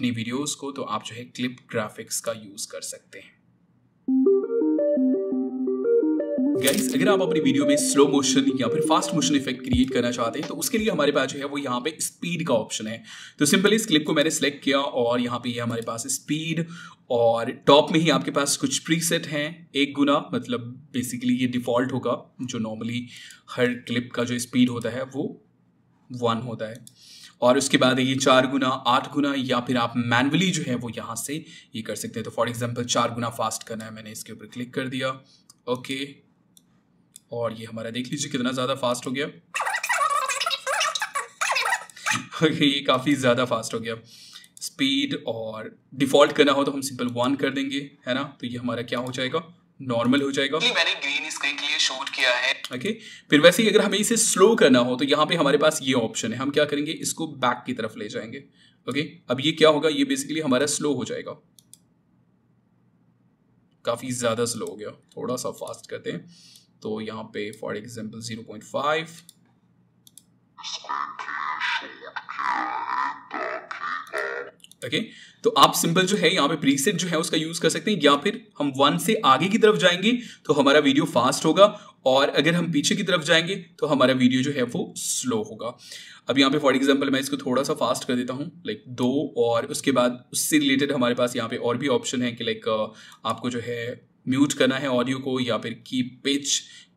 अपनी वीडियोस को, तो आप जो है क्लिप ग्राफिक्स का यूज कर सकते हैं। गाइस, अगर आप अपनी वीडियो में स्लो मोशन या फिर फास्ट मोशन इफेक्ट क्रिएट करना चाहते हैं तो उसके लिए हमारे पास जो है वो यहाँ पे स्पीड का ऑप्शन है। तो सिंपली इस क्लिप को मैंने सेलेक्ट किया और यहाँ पे ये हमारे पास स्पीड, और टॉप में ही आपके पास कुछ प्रीसेट हैं। 1 गुना मतलब बेसिकली ये डिफॉल्ट होगा, जो नॉर्मली हर क्लिप का जो स्पीड होता है वो 1 होता है। और उसके बाद ये 4 गुना, 8 गुना, या फिर आप मैनुअली जो है वो यहाँ से ये कर सकते हैं। तो फॉर एग्जाम्पल 4 गुना फास्ट करना है, मैंने इसके ऊपर क्लिक कर दिया, ओके, और ये हमारा देख लीजिए कितना ज़्यादा फास्ट हो गया। ये काफ़ी ज़्यादा फास्ट हो गया स्पीड। और डिफ़ॉल्ट करना हो तो हम सिंपल 1 कर देंगे, है ना। तो ये हमारा क्या हो जाएगा, नॉर्मल हो जाएगा। मैंने ग्रीन स्क्रीन के लिए शूट किया है, ओके। फिर वैसे ही अगर हमें इसे स्लो करना हो तो यहाँ पे हमारे पास ये ऑप्शन है। हम क्या करेंगे, इसको बैक की तरफ ले जाएंगे, ओके। अब ये क्या होगा, ये बेसिकली हमारा स्लो हो जाएगा, काफ़ी ज़्यादा स्लो हो गया। थोड़ा सा फास्ट करते हैं, तो यहाँ पे फॉर एग्जाम्पल 0.5, ओके। तो आप सिंपल जो है यहाँ पे प्रीसेट जो है उसका यूज कर सकते हैं, या फिर हम 1 से आगे की तरफ जाएंगे तो हमारा वीडियो फास्ट होगा, और अगर हम पीछे की तरफ जाएंगे तो हमारा वीडियो जो है वो स्लो होगा। अब यहाँ पे फॉर एग्जाम्पल मैं इसको थोड़ा सा फास्ट कर देता हूँ, लाइक 2, और उसके बाद उससे रिलेटेड हमारे पास यहाँ पे और भी ऑप्शन है कि लाइक आपको जो है म्यूट करना है ऑडियो को, या फिर की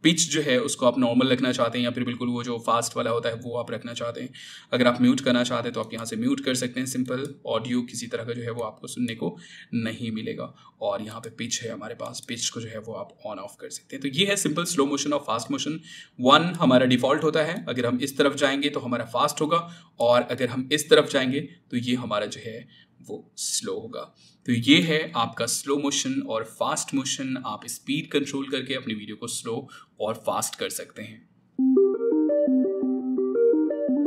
पिच जो है उसको आप नॉर्मल रखना चाहते हैं, या फिर बिल्कुल वो जो फास्ट वाला होता है वो आप रखना चाहते हैं। अगर आप म्यूट करना चाहते हैं तो आप यहाँ से म्यूट कर सकते हैं, सिंपल। ऑडियो किसी तरह का जो है वो आपको सुनने को नहीं मिलेगा। और यहाँ पे पिच है हमारे पास, पिच को जो है वो आप ऑन ऑफ कर सकते हैं। तो ये है सिंपल स्लो मोशन और फास्ट मोशन। 1 हमारा डिफॉल्ट होता है, अगर हम इस तरफ जाएंगे तो हमारा फास्ट होगा, और अगर हम इस तरफ जाएंगे तो ये हमारा जो है वो स्लो होगा। तो ये है आपका स्लो मोशन और फास्ट मोशन। आप स्पीड कंट्रोल करके अपनी वीडियो को स्लो और फास्ट कर सकते हैं।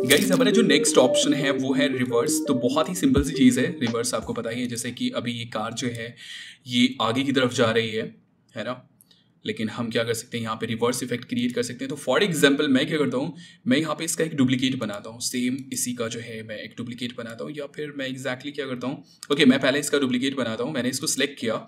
गाइस, हमारा जो नेक्स्ट ऑप्शन है वो है रिवर्स। तो बहुत ही सिंपल सी चीज़ है रिवर्स, आपको पता ही है। जैसे कि अभी ये कार जो है ये आगे की तरफ जा रही है ना, लेकिन हम क्या कर सकते हैं, यहाँ पे रिवर्स इफेक्ट क्रिएट कर सकते हैं। तो फॉर एग्जांपल मैं क्या करता हूँ, मैं यहाँ पे इसका एक डुप्लीकेट बनाता हूँ, सेम इसी का जो है मैं एक डुप्लीकेट बनाता हूँ। या फिर मैं एग्जैक्टली क्या करता हूँ, ओके, मैं पहले इसका डुप्लीकेट बनाता हूँ। मैंने इसको सिलेक्ट किया,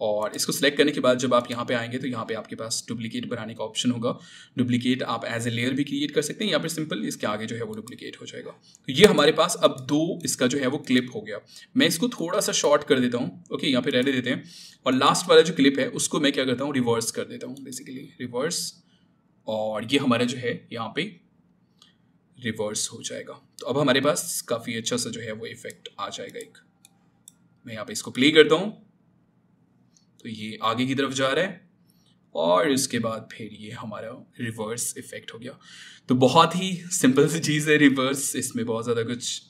और इसको सिलेक्ट करने के बाद जब आप यहाँ पे आएंगे तो यहाँ पे आपके पास डुप्लीकेट बनाने का ऑप्शन होगा। डुप्लीकेट आप एज ए लेयर भी क्रिएट कर सकते हैं, या फिर सिंपल इसके आगे जो है वो डुप्लीकेट हो जाएगा। तो ये हमारे पास अब 2 इसका जो है वो क्लिप हो गया। मैं इसको थोड़ा सा शॉर्ट कर देता हूँ, ओके, यहाँ पे रहने देते हैं। और लास्ट वाला जो क्लिप है उसको मैं क्या करता हूँ, रिवर्स कर देता हूँ, बेसिकली रिवर्स, और ये हमारा जो है यहाँ पे रिवर्स हो जाएगा। तो अब हमारे पास काफ़ी अच्छा सा जो है वो इफेक्ट आ जाएगा एक। मैं यहाँ पे इसको प्ले करता हूँ, तो ये आगे की तरफ जा रहा है, और इसके बाद फिर ये हमारा रिवर्स इफेक्ट हो गया। तो बहुत ही सिंपल सी चीज़ है रिवर्स, इसमें बहुत ज़्यादा कुछ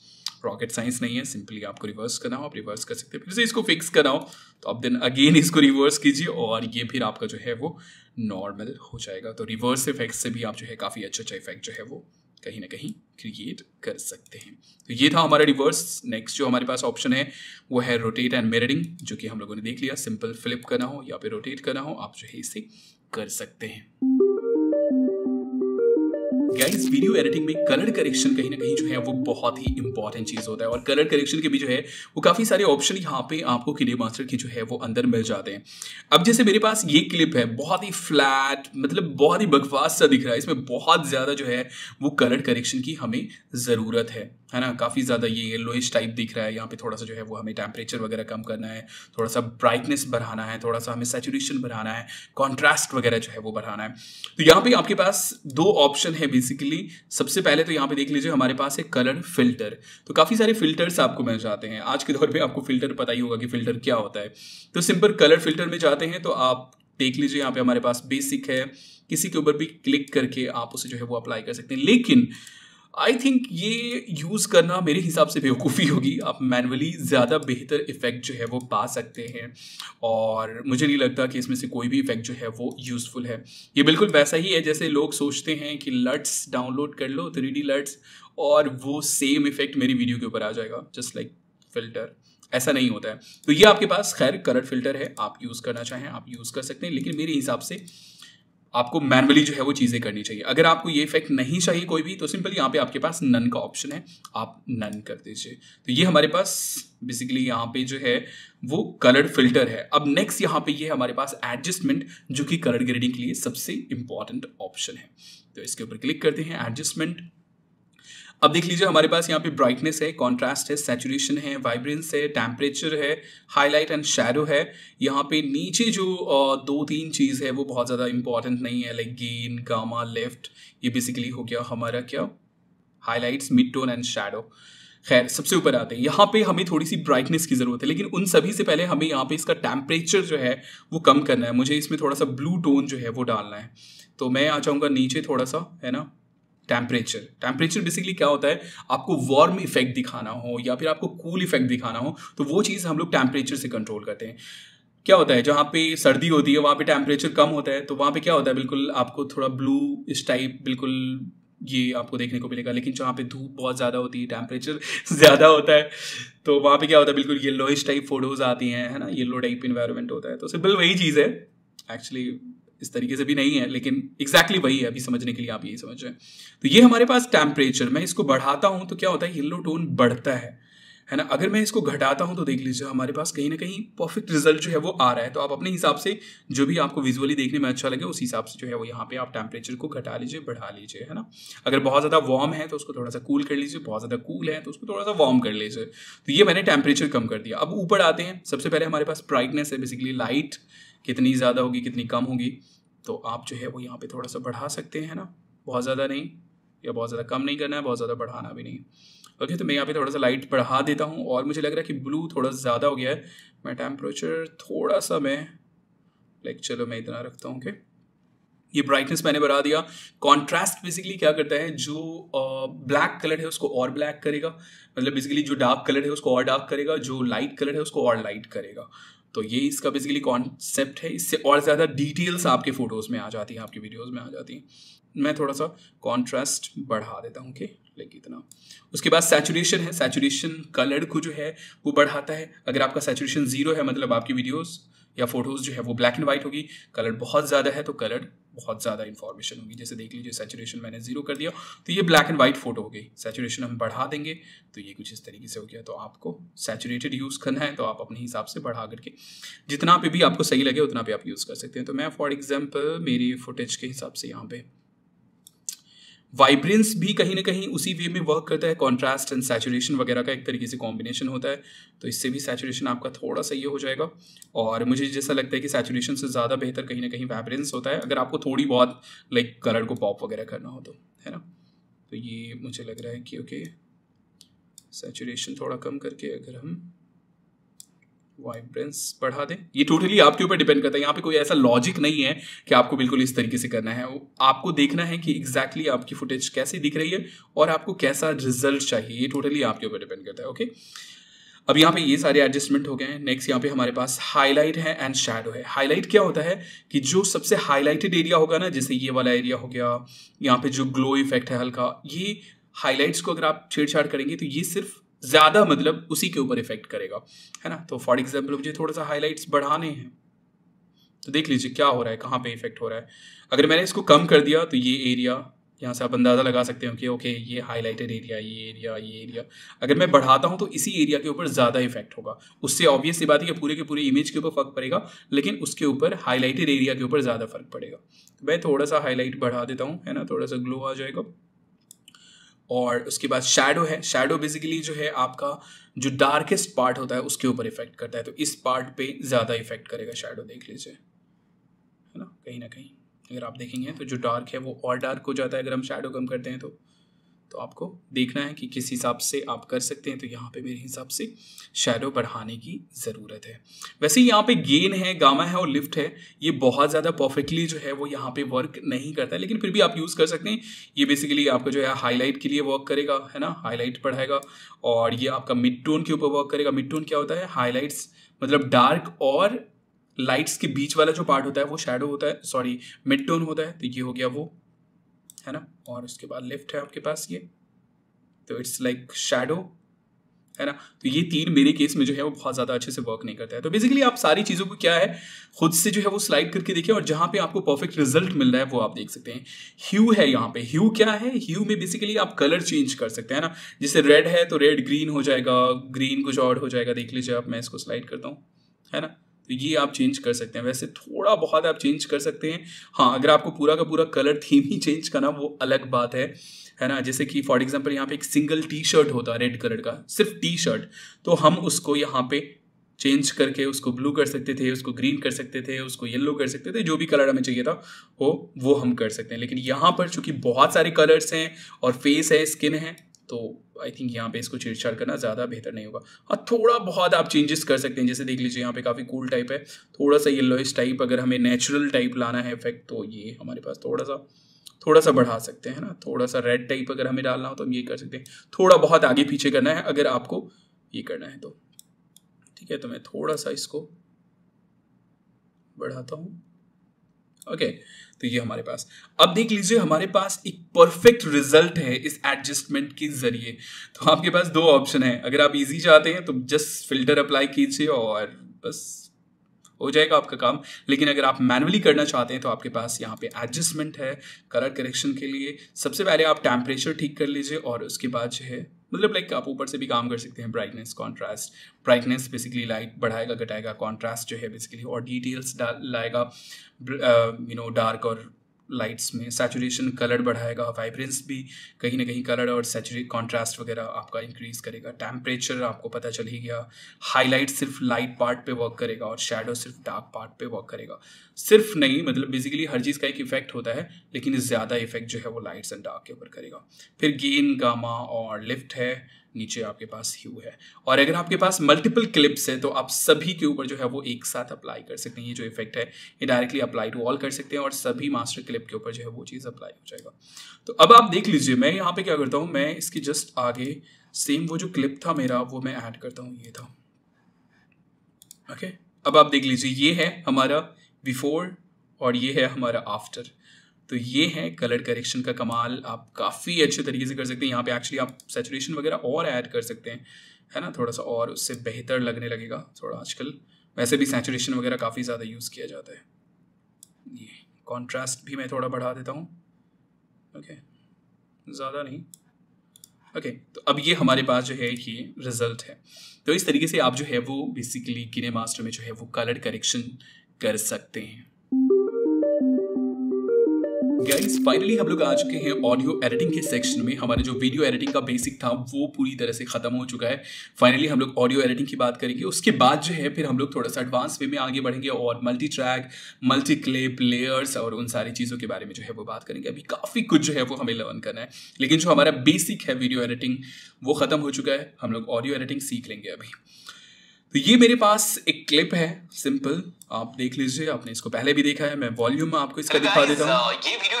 रॉकेट साइंस नहीं है। सिंपली आपको रिवर्स करना हो, आप रिवर्स कर सकते हैं। फिर से इसको फिक्स करना हो तो आप देन अगेन इसको रिवर्स कीजिए, और ये फिर आपका जो है वो नॉर्मल हो जाएगा। तो रिवर्स इफेक्ट से भी आप जो है काफ़ी अच्छा इफेक्ट जो है वो कहीं ना कहीं क्रिएट कर सकते हैं। तो ये था हमारा रिवर्स। नेक्स्ट जो हमारे पास ऑप्शन है वो है रोटेट एंड मिररिंग, जो कि हम लोगों ने देख लिया। सिंपल फ्लिप करना हो या फिर रोटेट करना हो, आप जो है इसे कर सकते हैं। गाइस, वीडियो एडिटिंग में कलर करेक्शन कहीं ना कहीं जो है वो बहुत ही इंपॉर्टेंट चीज़ होता है, और कलर करेक्शन के भी जो है वो काफ़ी सारे ऑप्शन यहाँ पे आपको KineMaster के जो है वो अंदर मिल जाते हैं। अब जैसे मेरे पास ये क्लिप है, बहुत ही फ्लैट, मतलब बहुत ही बकवास सा दिख रहा है, इसमें बहुत ज़्यादा जो है वो कलर करेक्शन की हमें ज़रूरत है ना। काफ़ी ज़्यादा ये येलोइश टाइप दिख रहा है। यहाँ पे थोड़ा सा जो है वो हमें टेम्परेचर वगैरह कम करना है, थोड़ा सा ब्राइटनेस बढ़ाना है, थोड़ा सा हमें सैचुरेशन बढ़ाना है, कॉन्ट्रास्ट वगैरह जो है वो बढ़ाना है। तो यहाँ पे आपके पास 2 ऑप्शन है बेसिकली। सबसे पहले तो यहाँ पे देख लीजिए हमारे पास है कलर फिल्टर। तो काफ़ी सारे फिल्टर्स आपको मिल जाते हैं। आज के दौर पे आपको फिल्टर पता ही होगा कि फिल्टर क्या होता है। तो सिंपल कलर फिल्टर में जाते हैं, तो आप देख लीजिए यहाँ पे हमारे पास बेसिक है, किसी के ऊपर भी क्लिक करके आप उसे जो है वो अप्लाई कर सकते हैं। लेकिन आई थिंक ये यूज़ करना मेरे हिसाब से बेवकूफ़ी होगी। आप मैनुअली ज़्यादा बेहतर इफेक्ट जो है वो पा सकते हैं, और मुझे नहीं लगता कि इसमें से कोई भी इफेक्ट जो है वो यूज़फुल है। ये बिल्कुल वैसा ही है जैसे लोग सोचते हैं कि लट्स डाउनलोड कर लो, 3D लट्स, और वो सेम इफेक्ट मेरी वीडियो के ऊपर आ जाएगा, जस्ट लाइक फिल्टर। ऐसा नहीं होता है। तो ये आपके पास खैर कलर फिल्टर है, आप यूज़ करना चाहें आप यूज़ कर सकते हैं, लेकिन मेरे हिसाब से आपको मैनुअली जो है वो चीज़ें करनी चाहिए। अगर आपको ये इफेक्ट नहीं चाहिए कोई भी, तो सिंपली यहाँ पे आपके पास नन का ऑप्शन है, आप नन कर दीजिए। तो ये हमारे पास बेसिकली यहाँ पे जो है वो कलर फिल्टर है। अब नेक्स्ट यहाँ पे ये हमारे पास एडजस्टमेंट, जो कि कलर ग्रेडिंग के लिए सबसे इंपॉर्टेंट ऑप्शन है। तो इसके ऊपर क्लिक करते हैं, एडजस्टमेंट। अब देख लीजिए हमारे पास यहाँ पे ब्राइटनेस है, कॉन्ट्रास्ट है, सैचुरेशन है, वाइब्रेंस है, टेम्परेचर है, हाईलाइट एंड शैडो है। यहाँ पे नीचे जो 2-3 चीज़ है वो बहुत ज़्यादा इंपॉर्टेंट नहीं है, लाइक गेन, गामा, लेफ्ट। ये बेसिकली हो गया हमारा क्या, highlights, mid tone and shadow. खैर सबसे ऊपर आते हैं, यहाँ पे हमें थोड़ी सी ब्राइटनेस की ज़रूरत है, लेकिन उन सभी से पहले हमें यहाँ पे इसका टेम्परेचर जो है वो कम करना है। मुझे इसमें थोड़ा सा ब्लू टोन जो है वो डालना है। तो मैं आ जाऊँगा नीचे थोड़ा सा, है ना, टेम्परेचर बेसिकली क्या होता है, आपको वार्म इफेक्ट दिखाना हो या फिर आपको कूल इफेक्ट दिखाना हो, तो वो चीज़ हम लोग टेम्परेचर से कंट्रोल करते हैं। क्या होता है, जहाँ पे सर्दी होती है वहाँ पे टेम्परेचर कम होता है, तो वहाँ पे क्या होता है, बिल्कुल आपको थोड़ा ब्लू इस टाइप बिल्कुल ये आपको देखने को मिलेगा। लेकिन जहाँ पे धूप बहुत ज़्यादा होती है, टेम्परेचर ज़्यादा होता है, तो वहाँ पे क्या होता है, बिल्कुल येलोइश टाइप फोटोज़ आती हैं, है ना, येलो टाइप इन्वायरमेंट होता है। तो सिंपल वही चीज़ है, एक्चुअली इस तरीके से भी नहीं है, लेकिन एग्जैक्टली वही है, अभी समझने के लिए आप यही समझ रहे हैं। तो ये हमारे पास टेम्परेचर, मैं इसको बढ़ाता हूँ तो क्या होता है, येलो टोन बढ़ता है ना। अगर मैं इसको घटाता हूँ तो देख लीजिए हमारे पास कहीं ना कहीं परफेक्ट रिजल्ट जो है वो आ रहा है। तो आप अपने हिसाब से जो भी आपको विजुअली देखने में अच्छा लगे उस हिसाब से जो है वो यहाँ पे आप टेम्परेचर को घटा लीजिए, बढ़ा लीजिए, है ना। अगर बहुत ज़्यादा वार्म है तो उसको थोड़ा सा कूल कर लीजिए, बहुत ज़्यादा कूल है तो उसको थोड़ा सा वार्म कर लीजिए। तो ये मैंने टेम्परेचर कम कर दिया। अब ऊपर आते हैं, सबसे पहले हमारे पास ब्राइटनेस है, बेसिकली लाइट कितनी ज़्यादा होगी कितनी कम होगी, तो आप जो है वो यहाँ पे थोड़ा सा बढ़ा सकते हैं, ना, बहुत ज़्यादा नहीं या बहुत ज़्यादा कम नहीं करना है, बहुत ज़्यादा बढ़ाना भी नहीं। ओके, तो मैं यहाँ पे थोड़ा सा लाइट बढ़ा देता हूँ और मुझे लग रहा है कि ब्लू थोड़ा ज़्यादा हो गया है। मैं टेम्परेचर थोड़ा सा चलो मैं इतना रखता हूँ कि ये ब्राइटनेस मैंने बढ़ा दिया। कॉन्ट्रास्ट बेसिकली क्या करता है, जो ब्लैक कलर है उसको और ब्लैक करेगा, मतलब बेसिकली जो डार्क कलर है उसको और डार्क करेगा, जो लाइट कलर है उसको और लाइट करेगा। तो ये इसका बेसिकली कॉन्सेप्ट है। इससे और ज़्यादा डिटेल्स आपके फोटोज़ में आ जाती हैं, आपकी वीडियोज़ में आ जाती हैं। मैं थोड़ा सा कॉन्ट्रास्ट बढ़ा देता हूँ कि लाइक इतना। उसके बाद सैचुरेशन है, सैचुरेशन कलर को जो है वो बढ़ाता है। अगर आपका सैचुरेशन 0 है मतलब आपकी वीडियोस या फोटोज़ जो है वो ब्लैक एंड वाइट होगी। कलर बहुत ज़्यादा है तो कलर बहुत ज़्यादा इन्फॉर्मेशन होगी। जैसे देख लीजिए सैचुरेशन मैंने 0 कर दिया तो ये ब्लैक एंड वाइट फोटो हो गई। सैचुरेशन हम बढ़ा देंगे तो ये कुछ इस तरीके से हो गया। तो आपको सैचुरेटेड यूज़ करना है तो आप अपने हिसाब से बढ़ा करके जितना पे भी आपको सही लगे उतना पे आप यूज़ कर सकते हैं। तो मैं फॉर एग्जाम्पल मेरी फुटेज के हिसाब से यहाँ पे वाइब्रेंस भी कहीं ना कहीं उसी वे में वर्क करता है। कॉन्ट्रास्ट एंड सैचुरेशन वगैरह का एक तरीके से कॉम्बिनेशन होता है, तो इससे भी सैचुरेशन आपका थोड़ा सा ये हो जाएगा। और मुझे जैसा लगता है कि सैचुरेशन से ज़्यादा बेहतर कहीं ना कहीं वाइब्रेंस होता है, अगर आपको थोड़ी बहुत कलर को पॉप वगैरह करना हो तो, है ना। तो ये मुझे लग रहा है कि ओके, सैचुरेशन थोड़ा कम करके अगर हम वाइब्रेंस बढ़ा दें, ये टोटली आपके ऊपर डिपेंड करता है। यहाँ पे कोई ऐसा लॉजिक नहीं है कि आपको बिल्कुल इस तरीके से करना है। आपको देखना है कि एग्जैक्टली आपकी फुटेज कैसी दिख रही है और आपको कैसा रिजल्ट चाहिए, ये टोटली आपके ऊपर डिपेंड करता है। ओके, अब यहाँ पे ये सारे एडजस्टमेंट हो गए हैं। नेक्स्ट यहाँ पे हमारे पास हाईलाइट है एंड शैडो है। हाईलाइट क्या होता है कि जो सबसे हाईलाइटेड एरिया होगा ना, जैसे ये वाला एरिया हो गया, यहाँ पे जो ग्लो इफेक्ट है हल्का, ये हाईलाइट्स को अगर आप छेड़छाड़ करेंगे तो ये सिर्फ ज़्यादा मतलब उसी के ऊपर इफेक्ट करेगा, है ना। तो फॉर एग्जाम्पल मुझे थोड़ा सा हाईलाइट्स बढ़ाने हैं तो देख लीजिए क्या हो रहा है, कहाँ पे इफेक्ट हो रहा है। अगर मैंने इसको कम कर दिया तो ये एरिया, यहाँ से आप अंदाज़ा लगा सकते हो कि ओके ये हाईलाइटेड एरिया, ये एरिया। अगर मैं बढ़ाता हूँ तो इसी एरिया के ऊपर ज़्यादा इफेक्ट होगा। उससे ऑब्वियस सी बात है कि पूरे के पूरे इमेज के ऊपर फर्क पड़ेगा, लेकिन उसके ऊपर हाईलाइटेड एरिया के ऊपर ज़्यादा फर्क पड़ेगा। तो मैं थोड़ा सा हाईलाइट बढ़ा देता हूँ, है ना, थोड़ा सा ग्लो आ जाएगा। और उसके बाद शैडो है। शैडो बेसिकली जो है आपका जो डार्केस्ट पार्ट होता है उसके ऊपर इफेक्ट करता है, तो इस पार्ट पे ज़्यादा इफेक्ट करेगा शैडो, देख लीजिए, है ना कहीं अगर आप देखेंगे तो जो डार्क है वो और डार्क हो जाता है अगर हम शैडो कम करते हैं तो आपको देखना है कि किस हिसाब से आप कर सकते हैं। तो यहाँ पे मेरे हिसाब से शैडो बढ़ाने की ज़रूरत है। वैसे यहाँ पे गेन है, गामा है और लिफ्ट है, ये बहुत ज़्यादा परफेक्टली जो है वो यहाँ पे वर्क नहीं करता है, लेकिन फिर भी आप यूज़ कर सकते हैं। ये बेसिकली आपको जो है हाईलाइट के लिए वर्क करेगा, है ना, हाईलाइट बढ़ाएगा। और ये आपका मिड टोन के ऊपर वर्क करेगा। मिड टोन क्या होता है, हाईलाइट्स मतलब डार्क और लाइट्स के बीच वाला जो पार्ट होता है वो शैडो होता है, सॉरी मिड टोन होता है। तो ये हो गया वो, है ना। और उसके बाद लिफ्ट है आपके पास ये, तो इट्स लाइक शैडो है ना। तो ये 3 मेरे केस में जो है वो बहुत ज़्यादा अच्छे से वर्क नहीं करता है। तो बेसिकली आप सारी चीज़ों को क्या है खुद से जो है वो स्लाइड करके देखिए और जहाँ पे आपको परफेक्ट रिजल्ट मिल रहा है वो आप देख सकते हैं। ह्यू है यहाँ पे, ह्यू क्या है, ह्यू में बेसिकली आप कलर चेंज कर सकते हैं ना। जैसे रेड है तो रेड ग्रीन हो जाएगा, ग्रीन कुछ और हो जाएगा, देख लीजिए आप। मैं इसको स्लाइड करता हूँ, है ना। तो ये आप चेंज कर सकते हैं, वैसे थोड़ा बहुत आप चेंज कर सकते हैं। हाँ, अगर आपको पूरा का पूरा कलर थीम ही चेंज करना वो अलग बात है ना। जैसे कि फॉर एग्जांपल यहाँ पे एक सिंगल टी शर्ट होता है रेड कलर का, सिर्फ टी शर्ट, तो हम उसको यहाँ पे चेंज करके उसको ब्लू कर सकते थे, उसको ग्रीन कर सकते थे, उसको येलो कर सकते थे, जो भी कलर हमें चाहिए था वो हम कर सकते हैं। लेकिन यहाँ पर चूंकि बहुत सारे कलर्स हैं और फेस है, स्किन है, तो आई थिंक यहाँ पे इसको छेड़छाड़ करना ज़्यादा बेहतर नहीं होगा। हाँ, थोड़ा बहुत आप चेंजेस कर सकते हैं। जैसे देख लीजिए यहाँ पे काफ़ी कूल टाइप है, थोड़ा सा येलोइश टाइप, अगर हमें नेचुरल टाइप लाना है इफेक्ट तो ये हमारे पास थोड़ा सा बढ़ा सकते हैं ना। थोड़ा सा रेड टाइप अगर हमें डालना हो तो हम ये कर सकते हैं। थोड़ा बहुत आगे पीछे करना है अगर आपको ये करना है तो, ठीक है। तो मैं थोड़ा सा इसको बढ़ाता हूँ। ओके, तो ये हमारे पास, अब देख लीजिए हमारे पास एक परफेक्ट रिजल्ट है इस एडजस्टमेंट के जरिए। तो आपके पास 2 ऑप्शन है, अगर आप इजी चाहते हैं तो जस्ट फिल्टर अप्लाई कीजिए और बस हो जाएगा आपका काम। लेकिन अगर आप मैनुअली करना चाहते हैं तो आपके पास यहाँ पे एडजस्टमेंट है कलर करेक्शन के लिए। सबसे पहले आप टेम्परेचर ठीक कर लीजिए और उसके बाद जो है मतलब लाइक आप ऊपर से भी काम कर सकते हैं। Brightness, contrast, brightness basically light बढ़ाएगा घटाएगा, कॉन्ट्रास्ट जो है बेसिकली और डिटेल्स लाएगा डार्क और लाइट्स में, सैचुरेशन कलर बढ़ाएगा, वाइब्रेंस भी कहीं ना कहीं कलर और सैचुरेट कॉन्ट्रास्ट वगैरह आपका इंक्रीज करेगा। टेम्परेचर आपको पता चल ही गया। हाईलाइट सिर्फ लाइट पार्ट पे वर्क करेगा और शैडो सिर्फ डार्क पार्ट पे वर्क करेगा। सिर्फ नहीं, मतलब बेसिकली हर चीज़ का एक इफेक्ट होता है, लेकिन ज़्यादा इफेक्ट जो है वो लाइट्स एंड डार्क के ऊपर करेगा। फिर गेन, गामा और लिफ्ट है, नीचे आपके पास ह्यू है। और अगर आपके पास मल्टीपल क्लिप्स है तो आप सभी के ऊपर जो है वो एक साथ अप्लाई कर सकते हैं। ये जो इफेक्ट है ये डायरेक्टली अप्लाई टू ऑल कर सकते हैं और सभी मास्टर क्लिप के ऊपर जो है वो चीज़ अप्लाई हो जाएगा। तो अब आप देख लीजिए, मैं यहाँ पे क्या करता हूँ, मैं इसके जस्ट आगे सेम वो जो क्लिप था मेरा वो मैं ऐड करता हूँ, ये था। ओके, अब आप देख लीजिए ये है हमारा बिफोर और ये है हमारा आफ्टर। तो ये है कलर करेक्शन का कमाल, आप काफ़ी अच्छे तरीके से कर सकते हैं। यहाँ पे एक्चुअली आप सैचुरेशन वगैरह और ऐड कर सकते हैं, है ना, थोड़ा सा और उससे बेहतर लगने लगेगा थोड़ा। आजकल वैसे भी सैचुरेशन वगैरह काफ़ी ज़्यादा यूज़ किया जाता है। ये कॉन्ट्रास्ट भी मैं थोड़ा बढ़ा देता हूँ, ओके, ज़्यादा नहीं। ओके, तो अब ये हमारे पास जो है ये रिजल्ट है। तो इस तरीके से आप जो है वो बेसिकली किनेमास्टर में जो है वो कलर करेक्शन कर सकते हैं। गाइस फाइनली हम लोग आ चुके हैं ऑडियो एडिटिंग के सेक्शन में। हमारे जो वीडियो एडिटिंग का बेसिक था वो पूरी तरह से खत्म हो चुका है। फाइनली हम लोग ऑडियो एडिटिंग की बात करेंगे। उसके बाद जो है फिर हम लोग थोड़ा सा एडवांस वे में आगे बढ़ेंगे और multi track, multi clip, layers और उन सारी चीज़ों के बारे में जो है वो बात करेंगे। अभी काफ़ी कुछ जो है वो हमें लर्न करना है, लेकिन जो हमारा बेसिक है वीडियो एडिटिंग वो खत्म हो चुका है। हम लोग ऑडियो एडिटिंग सीख लेंगे अभी। तो ये मेरे पास एक क्लिप है सिंपल, आप देख लीजिए, आपने इसको पहले भी देखा है। मैं वॉल्यूम में आपको इसका दिखा देता हूँ। ये वीडियो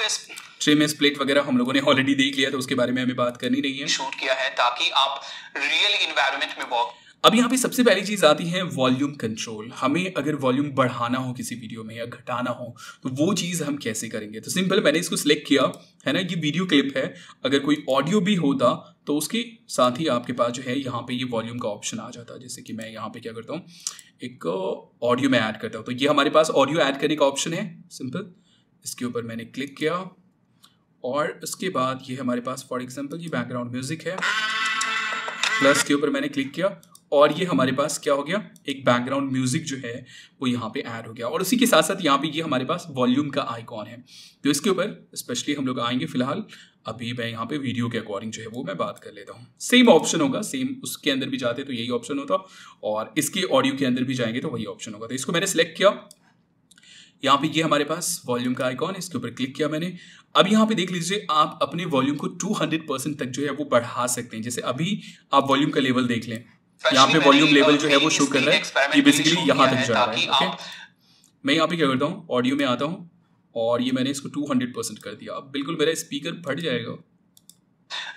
ट्रिम स्प्लिट वगैरह हम लोगों ने ऑलरेडी देख लिया, तो उसके बारे में हमें बात करनी नहीं है। शूट किया है ताकि आप रियल एनवायरनमेंट में वॉक। अब यहाँ पे सबसे पहली चीज़ आती है वॉल्यूम कंट्रोल। हमें अगर वॉल्यूम बढ़ाना हो किसी वीडियो में या घटाना हो तो वो चीज़ हम कैसे करेंगे। तो सिंपल, मैंने इसको सिलेक्ट किया है ना, ये वीडियो क्लिप है। अगर कोई ऑडियो भी होता तो उसके साथ ही आपके पास जो है यहाँ पे ये वॉल्यूम का ऑप्शन आ जाता है। जैसे कि मैं यहाँ पे क्या करता हूँ, एक ऑडियो में ऐड करता हूँ, तो ये हमारे पास ऑडियो ऐड करने का ऑप्शन है। सिंपल, इसके ऊपर मैंने क्लिक किया और उसके बाद ये हमारे पास फॉर एग्जाम्पल ये बैकग्राउंड म्यूजिक है, प्लस के ऊपर मैंने क्लिक किया और ये हमारे पास क्या हो गया, एक बैकग्राउंड म्यूजिक जो है वो यहाँ पे ऐड हो गया। और उसी के साथ साथ यहाँ पे ये हमारे पास वॉल्यूम का आइकॉन है। तो इसके ऊपर स्पेशली हम लोग आएंगे। फिलहाल अभी मैं यहाँ पे वीडियो के अकॉर्डिंग जो है वो मैं बात कर लेता हूँ। सेम ऑप्शन होगा, सेम उसके अंदर भी जाते तो यही ऑप्शन होता और इसके ऑडियो के अंदर भी जाएंगे तो वही ऑप्शन होगा। तो इसको मैंने सिलेक्ट किया, यहाँ पे ये हमारे पास वॉल्यूम का आइकॉन है, इसके ऊपर क्लिक किया मैंने। अब यहाँ पे देख लीजिए, आप अपने वॉल्यूम को 200% तक जो है वो बढ़ा सकते हैं। जैसे अभी आप वॉल्यूम का लेवल देख लें, यहाँ पे वॉल्यूम लेवल जो है वो शो कर रहा है, ये बेसिकली यहाँ तक जा रहा है। ओके, मैं यहाँ पे क्या करता हूँ, ऑडियो में आता हूँ और ये मैंने इसको 200% कर दिया। अब बिल्कुल मेरा स्पीकर फट जाएगा।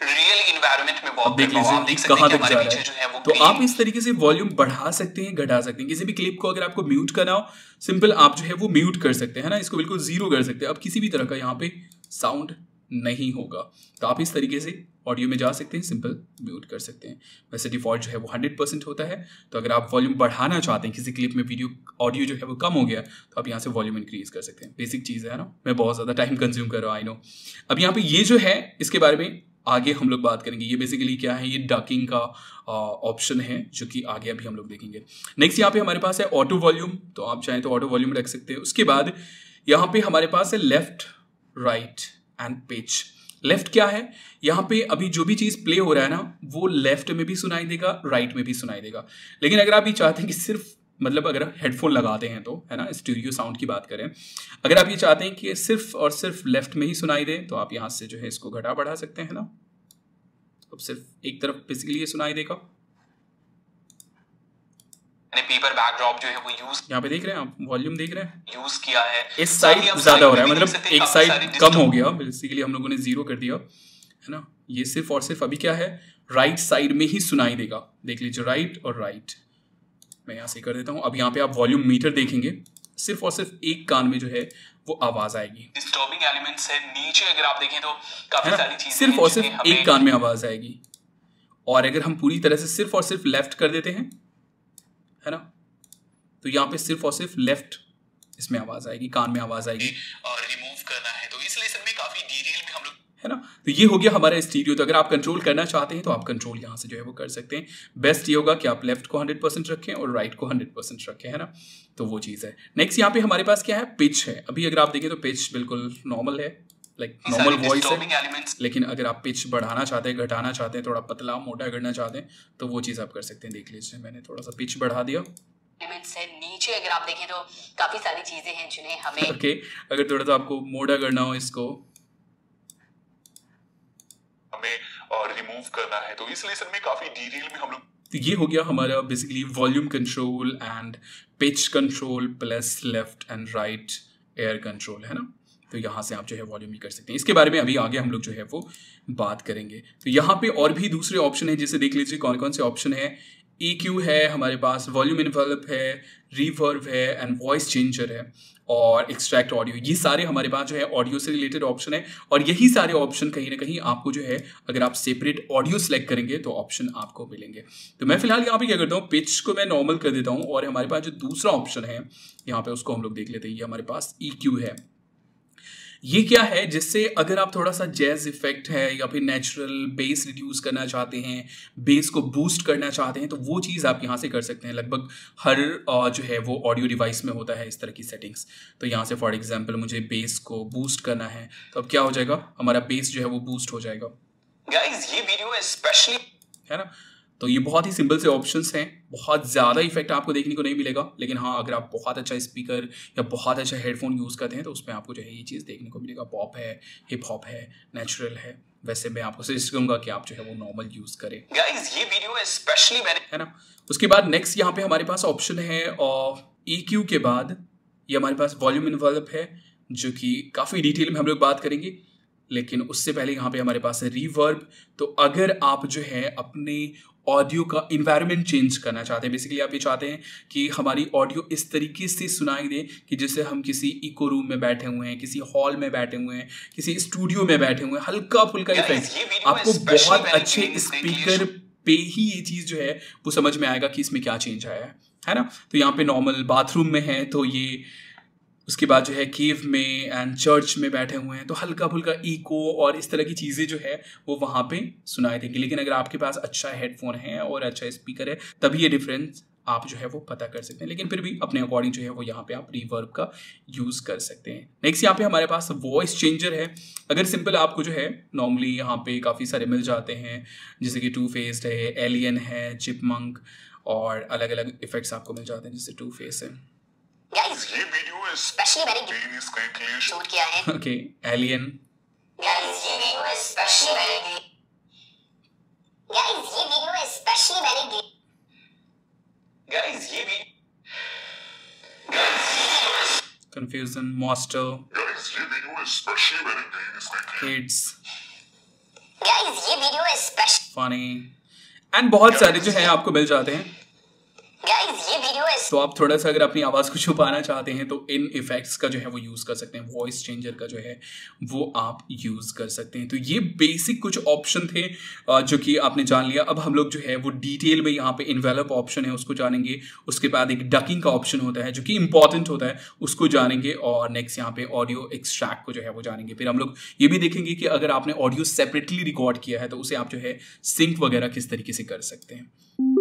रियल एनवायरनमेंट में वॉक देख लीजिए कहाँ तक जा रहा है। तो आप इस तरीके से वॉल्यूम बढ़ा सकते हैं, घटा सकते हैं। किसी भी क्लिप को अगर आपको म्यूट करना हो, सिंपल आप जो है वो म्यूट कर सकते हैं ना, इसको बिल्कुल जीरो कर सकते हैं। अब किसी भी तरह का यहाँ पे साउंड नहीं होगा। तो आप इस तरीके से ऑडियो में जा सकते हैं, सिंपल म्यूट कर सकते हैं। वैसे डिफ़ॉल्ट जो है वो 100% होता है। तो अगर आप वॉल्यूम बढ़ाना चाहते हैं, किसी क्लिप में वीडियो ऑडियो जो है वो कम हो गया, तो आप यहाँ से वॉल्यूम इंक्रीज कर सकते हैं। बेसिक चीज़ है ना, मैं बहुत ज़्यादा टाइम कंज्यूम कर रहा हूँ, आई नो। अब यहाँ पे ये जो है इसके बारे में आगे हम लोग बात करेंगे। ये बेसिकली क्या है, ये डकिंग का ऑप्शन है जो कि आगे अभी हम लोग देखेंगे। नेक्स्ट यहाँ पे हमारे पास है ऑटो वॉल्यूम, तो आप चाहें तो ऑटो वॉल्यूम रख सकते हैं। उसके बाद यहाँ पे हमारे पास है left, right and pitch. Left क्या है, यहाँ पे अभी जो भी चीज़ प्ले हो रहा है ना, वो लेफ्ट में भी सुनाई देगा, राइट में भी सुनाई देगा। लेकिन अगर आप ये चाहते हैं कि सिर्फ, मतलब अगर हेडफोन लगाते हैं तो, है ना, स्टीरियो साउंड की बात करें, अगर आप ये चाहते हैं कि सिर्फ और सिर्फ लेफ्ट में ही सुनाई दे, तो आप यहाँ से जो है इसको घटा बढ़ा सकते हैं ना। अब सिर्फ एक तरफ बेसिकली ये सुनाई देगा। पेपर बैकड्रॉप जो है वो यूज, यहाँ पे देख रहे हैं आप, वॉल्यूम देख रहे हैं, यूज किया है। इस साइड ज्यादा हो रहा है, मतलब एक साइड कम हो गया, बेसिकली हम लोगों ने 0 कर दिया, है ना। ये सिर्फ और सिर्फ अभी क्या है, राइट साइड में ही सुनाई देगा। देख लीजिए, राइट और राइट। मैं यहाँ से कर देता हूँ। अब यहाँ पे आप वॉल्यूम मीटर देखेंगे, सिर्फ और सिर्फ एक कान में जो है वो आवाज आएगी। डिस्टर्बिंग एलिमेंट्स है नीचे, अगर आप देखें तो काफी सारी चीजें सिर्फ और सिर्फ एक कान में आवाज आएगी। और अगर हम पूरी तरह से सिर्फ और सिर्फ लेफ्ट कर देते हैं, है ना, तो यहाँ पे सिर्फ और सिर्फ लेफ्ट इसमें आवाज आएगी, कान में आवाज आएगी। और रिमूव करना है तो इस लेसन में काफी डिटेल में हम लोग, है ना। तो ये हो गया हमारा स्टीरियो। तो अगर आप कंट्रोल करना चाहते हैं तो आप कंट्रोल यहाँ से जो है वो कर सकते हैं। बेस्ट ये होगा कि आप लेफ्ट को 100% रखें और राइट को 100% रखें, है ना। तो वो चीज़ है। नेक्स्ट यहाँ पे हमारे पास क्या है, पिच है। अभी अगर आप देखें तो पिच बिल्कुल नॉर्मल है, लाइक नॉर्मल वॉइस है। लेकिन अगर आप पिच बढ़ाना चाहते हैं, घटाना चाहते हैं, थोड़ा पतला मोटा करना चाहते हैं, तो वो चीज़ आप कर सकते हैं। देख लीजिए, मैंने थोड़ा सा पिच बढ़ा दिया। से नीचे अगर आप देखें तो काफी सारी चीजें हैं जिन्हें हमें ओके अगर थोड़ा सा आपको मोटा करना हो इसको, हमें और रिमूव करना है, तो इस लेसन में काफी डिटेल में हम लोग। तो ये हो गया हमारा basically volume control and pitch control plus left and right air control, है ना। तो यहाँ से आप जो है वॉल्यूम भी कर सकते हैं। इसके बारे में अभी आगे हम लोग जो है वो बात करेंगे। तो यहाँ पे और भी दूसरे ऑप्शन है, जैसे देख लीजिए कौन कौन से ऑप्शन है। EQ है हमारे पास, वॉल्यूम इन्वेलप है, रिवर्ब है एंड वॉइस चेंजर है और एक्सट्रैक्ट ऑडियो। ये सारे हमारे पास जो है ऑडियो से रिलेटेड ऑप्शन है। और यही सारे ऑप्शन कहीं ना कहीं आपको जो है, अगर आप सेपरेट ऑडियो सेलेक्ट करेंगे तो ऑप्शन आपको मिलेंगे। तो मैं फिलहाल यहाँ पे क्या करता हूँ, पिच को मैं नॉर्मल कर देता हूँ और हमारे पास जो दूसरा ऑप्शन है यहाँ पे उसको हम लोग देख लेते हैं। ये हमारे पास EQ है। ये क्या है, जिससे अगर आप थोड़ा सा जैज इफेक्ट है या फिर नेचुरल बेस रिड्यूस करना चाहते हैं, बेस को बूस्ट करना चाहते हैं, तो वो चीज़ आप यहाँ से कर सकते हैं। लगभग हर जो है वो ऑडियो डिवाइस में होता है इस तरह की सेटिंग्स। तो यहाँ से फॉर एग्जांपल मुझे बेस को बूस्ट करना है, तो अब क्या हो जाएगा, हमारा बेस जो है वो बूस्ट हो जाएगा। गाइस ये वीडियो स्पेशली, है ना। तो ये बहुत ही सिंपल से ऑप्शंस हैं, बहुत ज़्यादा इफेक्ट आपको देखने को नहीं मिलेगा। लेकिन हाँ, अगर आप बहुत अच्छा स्पीकर या बहुत अच्छा हेडफोन यूज़ करते हैं तो उसमें आपको जो है ये चीज़ देखने को मिलेगा। पॉप है, हिप हॉप है, नेचुरल है। वैसे मैं आपको सजेस्ट करूँगा कि आप जो है वो नॉर्मल यूज़ करें। गाइस ये वीडियो स्पेशली मैंने, है ना। उसके बाद नेक्स्ट यहाँ पे हमारे पास ऑप्शन है EQ के बाद ये हमारे पास वॉल्यूम इन्वेलप है, जो कि काफ़ी डिटेल में हम लोग बात करेंगे। लेकिन उससे पहले यहाँ पे हमारे पास है रिवर्ब। तो अगर आप जो है अपने ऑडियो का इन्वायरमेंट चेंज करना चाहते हैं, बेसिकली आप ये चाहते हैं कि हमारी ऑडियो इस तरीके से सुनाई दे कि जैसे हम किसी इको रूम में बैठे हुए हैं, किसी हॉल में बैठे हुए हैं, किसी स्टूडियो में बैठे हुए हैं, हल्का फुल्का इफेक्ट, आपको बहुत अच्छे स्पीकर पे ही ये चीज़ जो है वो समझ में आएगा कि इसमें क्या चेंज आया है ना। तो यहाँ पे नॉर्मल बाथरूम में है तो ये, उसके बाद जो है केव में एंड चर्च में बैठे हुए हैं तो हल्का फुल्का इको और इस तरह की चीज़ें जो है वो वहाँ पे सुनाई देंगी। लेकिन अगर आपके पास अच्छा हेडफोन है और अच्छा स्पीकर है तभी ये डिफरेंस आप जो है वो पता कर सकते हैं। लेकिन फिर भी अपने अकॉर्डिंग जो है वो यहाँ पे आप रिवर्ब का यूज़ कर सकते हैं। नेक्स्ट यहाँ पे हमारे पास वॉइस चेंजर है। अगर सिंपल आपको जो है नॉर्मली यहाँ पे काफ़ी सारे मिल जाते हैं, जैसे कि टू फेस्ड है, एलियन है, चिपमंक और अलग अलग इफेक्ट्स आपको मिल जाते हैं, जैसे टू फेस है। Guys, ये वीडियो स्पेशली मैंने शूट किया है। Okay, alien. Guys, ये वीडियो स्पेशली मैंने Guys, ये वीडियो स्पेशली मैंने Guys, ये वीडियो Confusion, Monster। Guys, ये वीडियो स्पेशली मैंने Kids। Guys, ये वीडियो स्पेशली Funny एंड बहुत सारे जो हैं आपको मिल जाते हैं। Guys, ये वीडियो तो आप थोड़ा सा अगर अपनी आवाज़ को छुपाना चाहते हैं तो इन इफेक्ट्स का जो है वो यूज़ कर सकते हैं, वॉइस चेंजर का जो है वो आप यूज़ कर सकते हैं। तो ये बेसिक कुछ ऑप्शन थे जो कि आपने जान लिया। अब हम लोग जो है वो डिटेल में यहाँ पे इन्वेलप ऑप्शन है उसको जानेंगे, उसके बाद एक डकिंग का ऑप्शन होता है जो कि इंपॉर्टेंट होता है, उसको जानेंगे, और नेक्स्ट यहाँ पे ऑडियो एक्सट्रैक्ट को जो है वो जानेंगे। फिर हम लोग ये भी देखेंगे कि अगर आपने ऑडियो सेपरेटली रिकॉर्ड किया है तो उसे आप जो है सिंक वगैरह किस तरीके से कर सकते हैं।